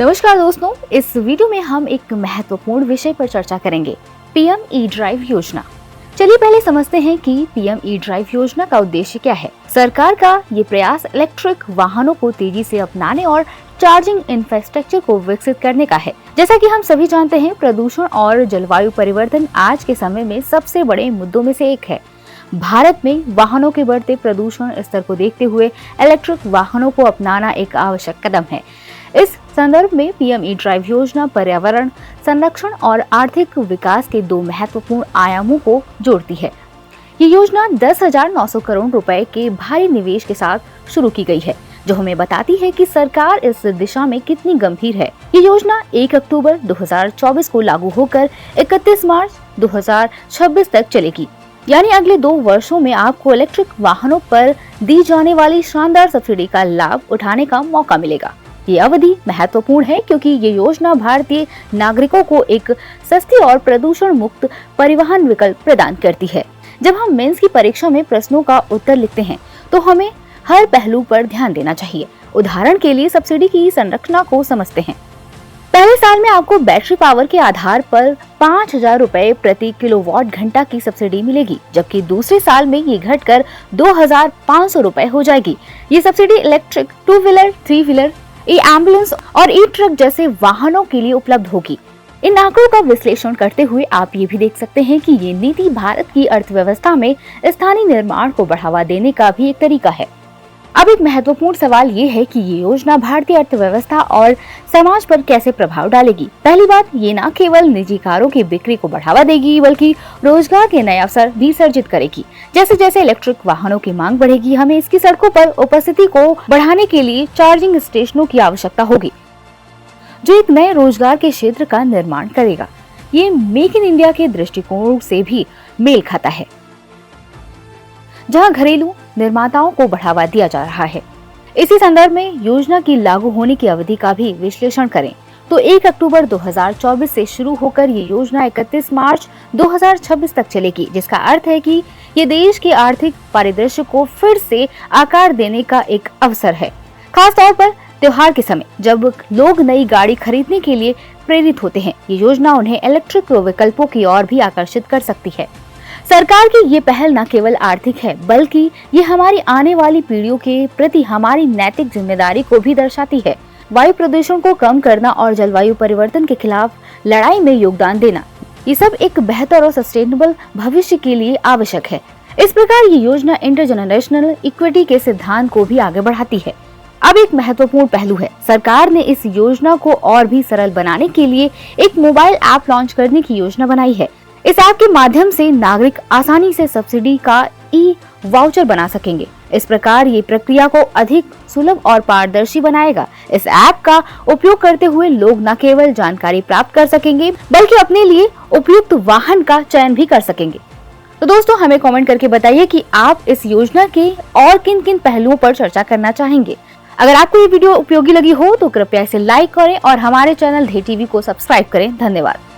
नमस्कार दोस्तों, इस वीडियो में हम एक महत्वपूर्ण विषय पर चर्चा करेंगे, पीएम ई ड्राइव योजना। चलिए पहले समझते हैं कि पीएम ई ड्राइव योजना का उद्देश्य क्या है। सरकार का ये प्रयास इलेक्ट्रिक वाहनों को तेजी से अपनाने और चार्जिंग इंफ्रास्ट्रक्चर को विकसित करने का है। जैसा कि हम सभी जानते हैं, प्रदूषण और जलवायु परिवर्तन आज के समय में सबसे बड़े मुद्दों में से एक है। भारत में वाहनों के बढ़ते प्रदूषण स्तर को देखते हुए इलेक्ट्रिक वाहनों को अपनाना एक आवश्यक कदम है। इस संदर्भ में पीएम ई ड्राइव योजना पर्यावरण संरक्षण और आर्थिक विकास के दो महत्वपूर्ण आयामों को जोड़ती है। ये योजना 10,900 करोड़ रुपए के भारी निवेश के साथ शुरू की गई है, जो हमें बताती है कि सरकार इस दिशा में कितनी गंभीर है। ये योजना 1 अक्टूबर 2024 को लागू होकर 31 मार्च 2026 तक चलेगी। यानी अगले 2 वर्षों में आपको इलेक्ट्रिक वाहनों पर दी जाने वाली शानदार सब्सिडी का लाभ उठाने का मौका मिलेगा। ये अवधि महत्वपूर्ण है क्योंकि ये योजना भारतीय नागरिकों को एक सस्ती और प्रदूषण मुक्त परिवहन विकल्प प्रदान करती है। जब हम मेंस की परीक्षा में प्रश्नों का उत्तर लिखते हैं तो हमें हर पहलू पर ध्यान देना चाहिए। उदाहरण के लिए सब्सिडी की संरचना को समझते हैं। पहले साल में आपको बैटरी पावर के आधार पर 5,000 रुपए प्रति किलोवाट घंटा की सब्सिडी मिलेगी, जबकि दूसरे साल में ये घटकर 2,500 रुपए हो जाएगी। ये सब्सिडी इलेक्ट्रिक 2 व्हीलर, 3 व्हीलर, ई एम्बुलेंस और ई ट्रक जैसे वाहनों के लिए उपलब्ध होगी। इन आंकड़ों का विश्लेषण करते हुए आप ये भी देख सकते हैं कि ये नीति भारत की अर्थव्यवस्था में स्थानीय निर्माण को बढ़ावा देने का भी एक तरीका है। अब एक महत्वपूर्ण सवाल ये है कि ये योजना भारतीय अर्थव्यवस्था और समाज पर कैसे प्रभाव डालेगी। पहली बात, ये न केवल निजी कारों की बिक्री को बढ़ावा देगी बल्कि रोजगार के नए अवसर भी सर्जित करेगी। जैसे जैसे इलेक्ट्रिक वाहनों की मांग बढ़ेगी, हमें इसकी सड़कों पर उपस्थिति को बढ़ाने के लिए चार्जिंग स्टेशनों की आवश्यकता होगी, जो एक नए रोजगार के क्षेत्र का निर्माण करेगा। ये मेक इन इंडिया के दृष्टिकोण से भी मेल खाता है, जहां घरेलू निर्माताओं को बढ़ावा दिया जा रहा है। इसी संदर्भ में योजना की लागू होने की अवधि का भी विश्लेषण करें तो 1 अक्टूबर 2024 से शुरू होकर ये योजना 31 मार्च 2026 तक चलेगी, जिसका अर्थ है कि ये देश के आर्थिक परिदृश्य को फिर से आकार देने का एक अवसर है। खास तौर पर त्योहार के समय जब लोग नई गाड़ी खरीदने के लिए प्रेरित होते हैं, ये योजना उन्हें इलेक्ट्रिक विकल्पों की ओर भी आकर्षित कर सकती है। सरकार की ये पहल न केवल आर्थिक है बल्कि ये हमारी आने वाली पीढ़ियों के प्रति हमारी नैतिक जिम्मेदारी को भी दर्शाती है। वायु प्रदूषण को कम करना और जलवायु परिवर्तन के खिलाफ लड़ाई में योगदान देना, ये सब एक बेहतर और सस्टेनेबल भविष्य के लिए आवश्यक है। इस प्रकार ये योजना इंटरजेनरेशनल इक्विटी के सिद्धांत को भी आगे बढ़ाती है। अब एक महत्वपूर्ण पहलू है, सरकार ने इस योजना को और भी सरल बनाने के लिए एक मोबाइल ऐप लॉन्च करने की योजना बनाई है। इस ऐप के माध्यम से नागरिक आसानी से सब्सिडी का ई वाउचर बना सकेंगे। इस प्रकार ये प्रक्रिया को अधिक सुलभ और पारदर्शी बनाएगा। इस ऐप का उपयोग करते हुए लोग न केवल जानकारी प्राप्त कर सकेंगे बल्कि अपने लिए उपयुक्त वाहन का चयन भी कर सकेंगे। तो दोस्तों, हमें कमेंट करके बताइए कि आप इस योजना के और किन किन पहलुओं पर चर्चा करना चाहेंगे। अगर आपको ये वीडियो उपयोगी लगी हो तो कृपया इसे लाइक करें और हमारे चैनल धे टीवी को सब्सक्राइब करें। धन्यवाद।